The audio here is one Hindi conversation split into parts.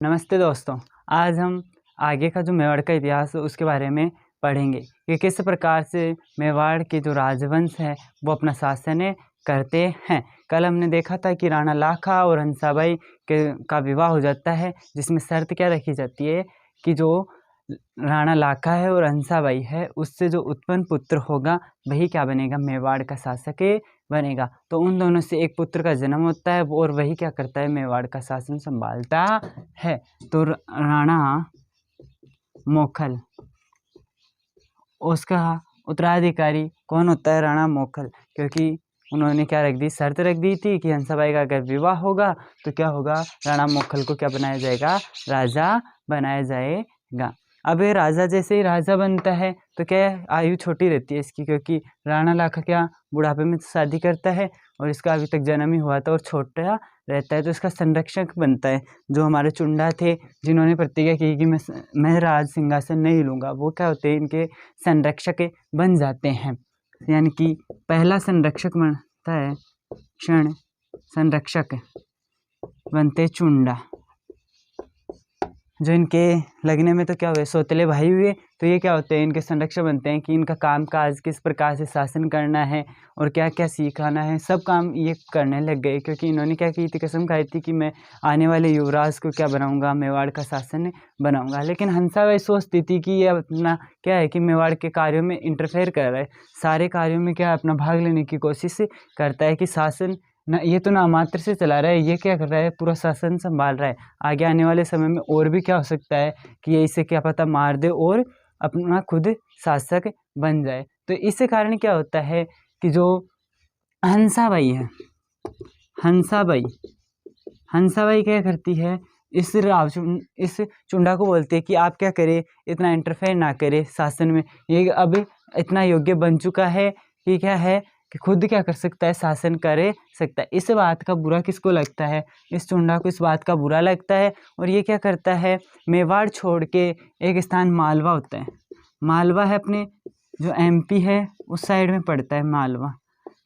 नमस्ते दोस्तों। आज हम आगे का जो मेवाड़ का इतिहास है उसके बारे में पढ़ेंगे कि किस प्रकार से मेवाड़ के जो राजवंश है वो अपना शासन करते हैं। कल हमने देखा था कि राणा लाखा और हंसाबाई का विवाह हो जाता है, जिसमें शर्त क्या रखी जाती है कि जो राणा लाखा है और हंसाबाई है उससे जो उत्पन्न पुत्र होगा वही क्या बनेगा, मेवाड़ का शासक बनेगा। तो उन दोनों से एक पुत्र का जन्म होता है और वही क्या करता है, मेवाड़ का शासन संभालता है। तो राणा मोखल, उसका उत्तराधिकारी कौन होता है? राणा मोखल, क्योंकि उन्होंने क्या रख दी, शर्त रख दी थी कि हंसाबाई का अगर विवाह होगा तो क्या होगा, राणा मोखल को क्या बनाया जाएगा, राजा बनाया जाएगा। अब ये राजा जैसे ही राजा बनता है तो क्या आयु छोटी रहती है इसकी, क्योंकि राणा लाखा क्या बुढ़ापे में शादी करता है और इसका अभी तक जन्म ही हुआ था और छोटा रहता है, तो इसका संरक्षक बनता है। जो हमारे चुंडा थे जिन्होंने प्रतिज्ञा की कि मैं राज सिंहासन नहीं लूँगा, वो क्या होते हैं, इनके संरक्षक बन जाते हैं। यानी कि पहला संरक्षक बनता है क्षण संरक्षक बनते चुंडा। जो इनके लगने में तो क्या हुए, सौतेले भाई हुए, तो ये क्या होते हैं, इनके संरक्षक बनते हैं कि इनका काम काज किस प्रकार से शासन करना है और क्या क्या सिखाना है, सब काम ये करने लग गए। क्योंकि इन्होंने क्या की थी, कसम खाई थी कि मैं आने वाले युवराज को क्या बनाऊंगा, मेवाड़ का शासन बनाऊंगा। लेकिन हंसाबाई सोचती थी कि ये अपना क्या है कि मेवाड़ के कार्यों में इंटरफेयर कर रहा है, सारे कार्यों में क्या अपना भाग लेने की कोशिश करता है कि शासन ना, ये तो नामात्र से चला रहा है, ये क्या कर रहा है, पूरा शासन संभाल रहा है। आगे आने वाले समय में और भी क्या हो सकता है कि ये इसे क्या पता मार दे और अपना खुद शासक बन जाए। तो इस कारण क्या होता है कि जो हंसाबाई है, हंसाबाई क्या करती है, इस चुंडा को बोलते हैं कि आप क्या करें, इतना इंटरफेयर ना करे शासन में, ये अब इतना योग्य बन चुका है कि क्या है कि खुद क्या कर सकता है, शासन करे सकता है। इस बात का बुरा किसको लगता है, इस चुंडा को इस बात का बुरा लगता है और ये क्या करता है, मेवाड़ छोड़ के एक स्थान मालवा होता है, मालवा है अपने जो एमपी है उस साइड में पड़ता है मालवा।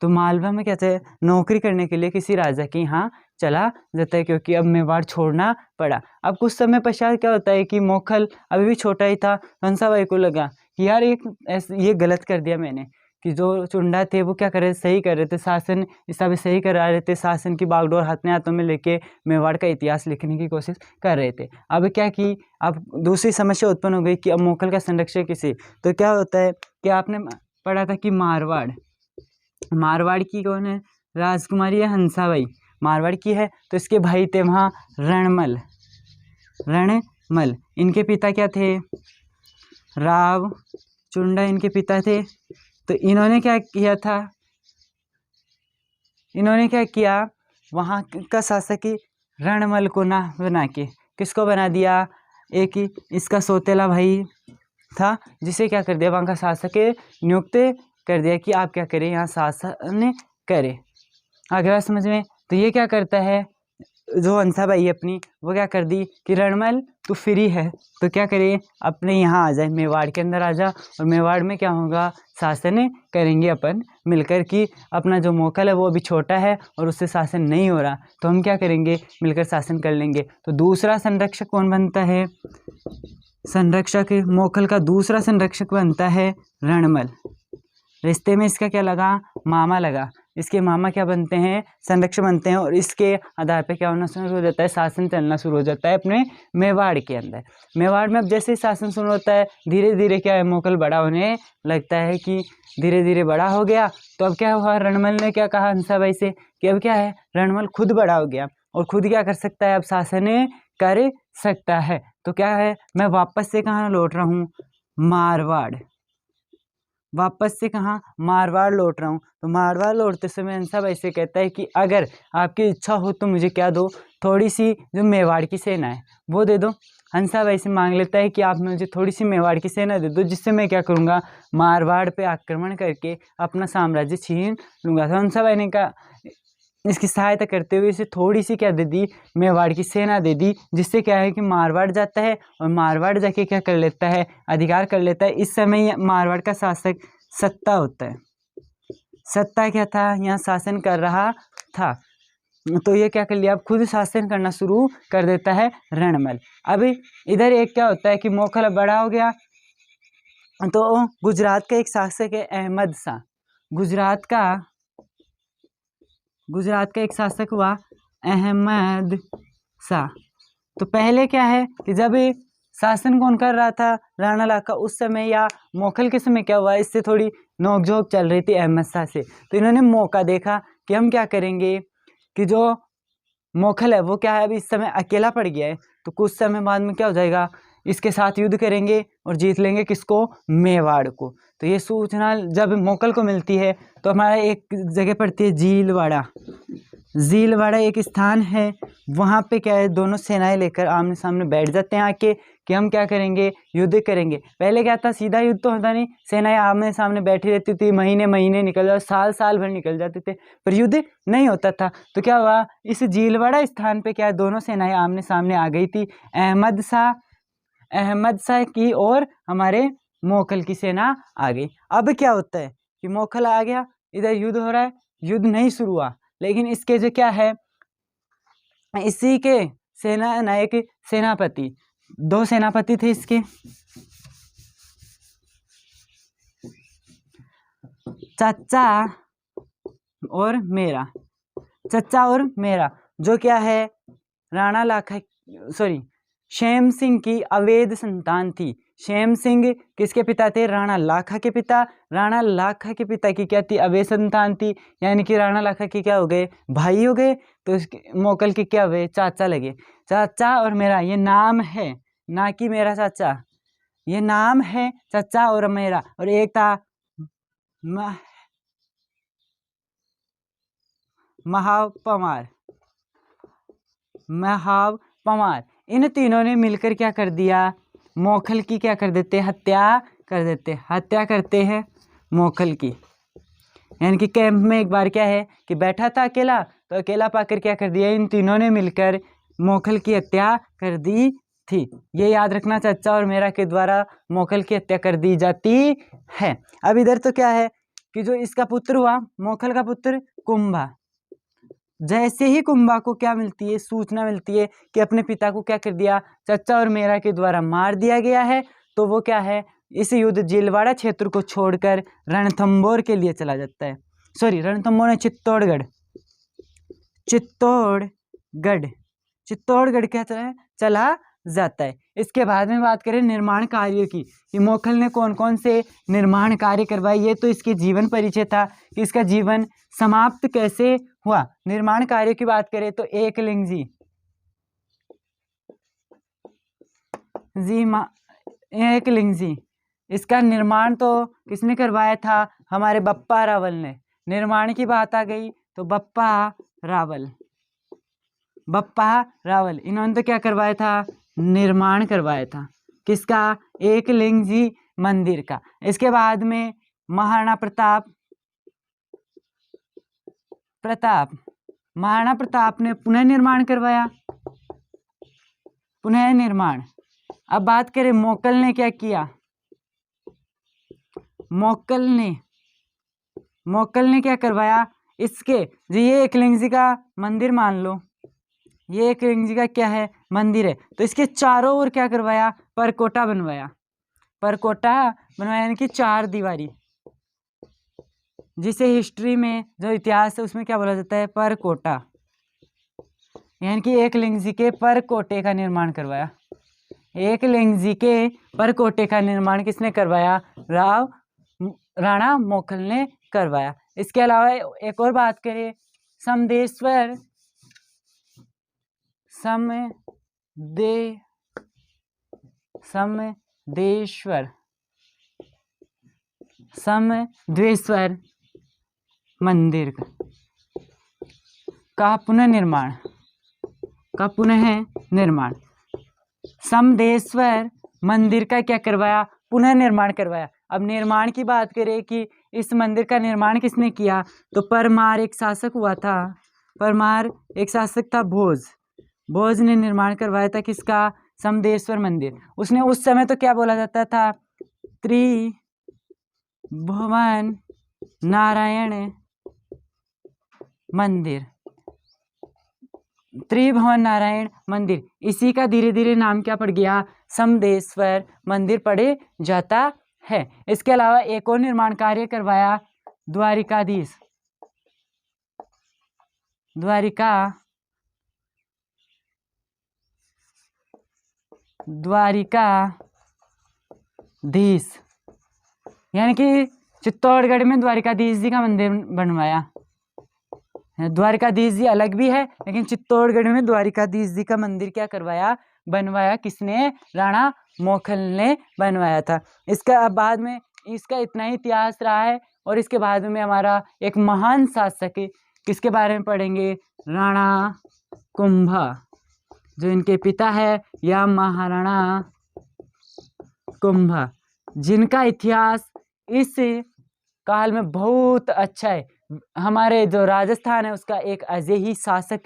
तो मालवा में क्या है, नौकरी करने के लिए किसी राजा के यहाँ चला जाता है, क्योंकि अब मेवाड़ छोड़ना पड़ा। अब कुछ समय पश्चात क्या होता है कि मोखल अभी भी छोटा ही था, हंसाबाई को लगा कि यार ये गलत कर दिया मैंने, कि जो चुंडा थे वो क्या कर रहे थे, सही कर रहे थे, शासन हिसाब से सही करा रहे थे, शासन की बागडोर हाथों में लेके मेवाड़ का इतिहास लिखने की कोशिश कर रहे थे। अब क्या कि अब दूसरी समस्या उत्पन्न हो गई कि अब मोखल का संरक्षक किसे, तो क्या होता है कि आपने पढ़ा था कि मारवाड़ की कौन है, राजकुमारी है हंसाबाई, मारवाड़ की है। तो इसके भाई थे वहाँ रणमल, इनके पिता क्या थे, राव चुंडा इनके पिता थे। तो इन्होंने क्या किया, वहाँ का शासक रणमल को ना बना के किसको बना दिया, एक ही इसका सौतेला भाई था जिसे क्या कर दिया, वहाँ का शासक नियुक्त कर दिया कि आप क्या करें, यहाँ शासन करें। आगे समझ में। तो ये क्या करता है, जो हंसाबाई अपनी वो क्या कर दी कि रणमल तू फ्री है तो क्या करे, अपने यहाँ आ जाए, मेवाड़ के अंदर आ जा, और मेवाड़ में क्या होगा, शासन करेंगे अपन मिलकर। कि अपना जो मोखल है वो अभी छोटा है और उससे शासन नहीं हो रहा, तो हम क्या करेंगे, मिलकर शासन कर लेंगे। तो दूसरा संरक्षक कौन बनता है, मोखल का दूसरा संरक्षक बनता है रणमल। रिश्ते में इसका क्या लगा, मामा लगा। इसके मामा क्या बनते हैं, संरक्षक बनते हैं, और इसके आधार पे क्या होना शुरू हो जाता है, शासन चलना शुरू हो जाता है अपने मेवाड़ के अंदर। मेवाड़ में अब जैसे ही शासन शुरू होता है, धीरे धीरे क्या है, मोखल बड़ा होने लगता है कि धीरे धीरे बड़ा हो गया। तो अब क्या हुआ, रणमल ने क्या कहा हंसाबाई से कि अब क्या है, रणमल खुद बड़ा हो गया और खुद क्या कर सकता है, अब शासन कर सकता है। तो क्या है, मैं वापस से कहाँ लौट रहा हूँ, मारवाड़, वापस से कहाँ, मारवाड़ लौट रहा हूँ। तो मारवाड़ लौटते समय हंसाबाई से कहता है कि अगर आपकी इच्छा हो तो मुझे क्या दो, थोड़ी सी जो मेवाड़ की सेना है वो दे दो। हंसाबाई से मांग लेता है कि आप मुझे थोड़ी सी मेवाड़ की सेना दे दो, जिससे मैं क्या करूँगा, मारवाड़ पे आक्रमण करके अपना साम्राज्य छीन लूँगा। तो हंसाबाई ने कहा, इसकी सहायता करते हुए इसे थोड़ी सी क्या दे दी, मेवाड़ की सेना दे दी, जिससे क्या है कि मारवाड़ जाता है और मारवाड़ जाके क्या कर लेता है, अधिकार कर लेता है। इस समय मारवाड़ का शासक सत्ता होता है, सत्ता क्या था, यहाँ शासन कर रहा था। तो ये क्या कर लिया, अब खुद शासन करना शुरू कर देता है रणमल। अब इधर एक क्या होता है कि मोखल बड़ा हो गया, तो गुजरात का एक शासक है अहमद शाह। गुजरात का एक शासक हुआ अहमद शाह। तो पहले क्या है कि जब शासन कौन कर रहा था, राणा लाखा उस समय या मोखल के समय क्या हुआ, इससे थोड़ी नोकझोंक चल रही थी अहमद शाह से। तो इन्होंने मौका देखा कि हम क्या करेंगे कि जो मोखल है वो क्या है अभी इस समय अकेला पड़ गया है, तो कुछ समय बाद में क्या हो जाएगा, इसके साथ युद्ध करेंगे और जीत लेंगे किसको, मेवाड़ को। तो ये सूचना जब मोखल को मिलती है तो हमारा एक जगह पड़ती है झीलवाड़ा। झीलवाड़ा एक स्थान है, वहाँ पे क्या है दोनों सेनाएं लेकर आमने सामने बैठ जाते हैं आके कि हम क्या करेंगे, युद्ध करेंगे। पहले क्या था, सीधा युद्ध तो होता नहीं, सेनाएं आमने सामने बैठी रहती थी, महीने महीने निकल जाते, साल भर निकल जाते थे, पर युद्ध नहीं होता था। तो क्या हुआ, इस झीलवाड़ा स्थान पे क्या है दोनों सेनाएं आमने सामने आ गई थी, अहमद शाह की और हमारे मोखल की सेना आ गई। अब क्या होता है कि मोखल आ गया, इधर युद्ध हो रहा है, युद्ध नहीं शुरू हुआ, लेकिन इसके जो क्या है, इसी के सेना नायक सेनापति, दो सेनापति थे इसके, चच्चा और मेरा, जो क्या है राणा लाखा शेम सिंह की अवैध संतान थी। शेम सिंह किसके पिता थे, राणा लाखा के पिता। राणा लाखा के पिता की क्या थी, अवैध संतान थी, यानी कि राणा लाखा की क्या हो गए, भाई हो गए, तो मोकल के क्या हुए, चाचा लगे। चाचा और मेरा ये नाम है, ना कि मेरा चाचा, ये नाम है चाचा और मेरा। और एक था महापमार। इन तीनों ने मिलकर क्या कर दिया, मोखल की क्या कर देते, हत्या करते हैं मोखल की। यानी कि कैंप में एक बार क्या है कि बैठा था अकेला, तो अकेला पाकर क्या कर दिया, इन तीनों ने मिलकर मोखल की हत्या कर दी थी। ये याद रखना, चाचा और मेरा के द्वारा मोखल की हत्या कर दी जाती है। अब इधर तो क्या है कि जो इसका पुत्र हुआ, मोखल का पुत्र कुंभा, जैसे ही कुंभा को क्या मिलती है, सूचना मिलती है कि अपने पिता को क्या कर दिया, चाचा और मेरा के द्वारा मार दिया गया है, तो वो क्या है, इस युद्ध झीलवाड़ा क्षेत्र को छोड़कर रणथंभौर के लिए चला जाता है। रणथंभौर ने चित्तौड़गढ़ क्या चला जाता है। इसके बाद में बात करें निर्माण कार्यों की, कि मोखल ने कौन कौन से निर्माण कार्य करवाए, ये तो इसके जीवन परिचय था कि इसका जीवन समाप्त कैसे हुआ। निर्माण कार्य की बात करें तो एकलिंग जी, इसका निर्माण तो किसने करवाया था, हमारे बप्पा रावल ने। निर्माण की बात आ गई तो बप्पा रावल इन्होंने तो क्या करवाया था, निर्माण करवाया था, किसका, एकलिंग जी मंदिर का। इसके बाद में महाराणा प्रताप ने पुनर्निर्माण करवाया, अब बात करें मोकल ने क्या किया, मोकल ने क्या करवाया, इसके ये एकलिंग जी का मंदिर मान लो, ये एकलिंग जी का क्या है, मंदिर है, तो इसके चारों ओर क्या करवाया, परकोटा बनवाया, यानी कि चार दीवारी, जिसे हिस्ट्री में जो इतिहास है उसमें क्या बोला जाता है, परकोटा। यानी कि एकलिंग जी के परकोटे का निर्माण करवाया। एकलिंग जी के परकोटे का निर्माण किसने करवाया, राणा मोखल ने करवाया। इसके अलावा एक और बात करें, समदेश्वर मंदिर का पुनर्निर्माण समदेश्वर मंदिर का क्या करवाया, पुनर्निर्माण करवाया। अब निर्माण की बात करें कि इस मंदिर का निर्माण किसने किया, तो परमार एक शासक हुआ था, भोज ने निर्माण करवाया था, किसका, समदेश्वर मंदिर। उसने उस समय तो क्या बोला जाता था, त्रिभुवन नारायण मंदिर, त्रिभुवन नारायण मंदिर, इसी का धीरे धीरे नाम क्या पड़ गया, समदेश्वर मंदिर पड़े जाता है। इसके अलावा एक और निर्माण कार्य करवाया द्वारिकाधीश, द्वारिकाधीश यानी कि चित्तौड़गढ़ में द्वारिकाधीश जी का मंदिर बनवाया। द्वारिकाधीश जी अलग भी है, लेकिन चित्तौड़गढ़ में द्वारिकाधीश जी का मंदिर क्या करवाया, बनवाया। किसने, राणा मोखल ने बनवाया था। इसका बाद में इसका इतना ही इतिहास रहा है। और इसके बाद में हमारा एक महान शासक है, किसके बारे में पढ़ेंगे, राणा कुंभा, जो इनके पिता है या महाराणा कुंभा, जिनका इतिहास इस काल में बहुत अच्छा है। हमारे जो राजस्थान है उसका एक अजय शासक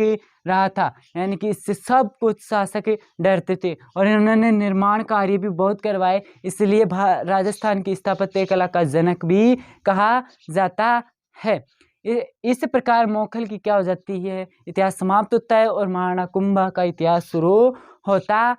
रहा था, यानी कि इससे सब कुछ शासक डरते थे और इन्होंने निर्माण कार्य भी बहुत करवाए, इसलिए राजस्थान की स्थापत्य कला का जनक भी कहा जाता है। इस प्रकार मोखल की क्या हो जाती है, इतिहास समाप्त होता है और महाराणा कुंभा का इतिहास शुरू होता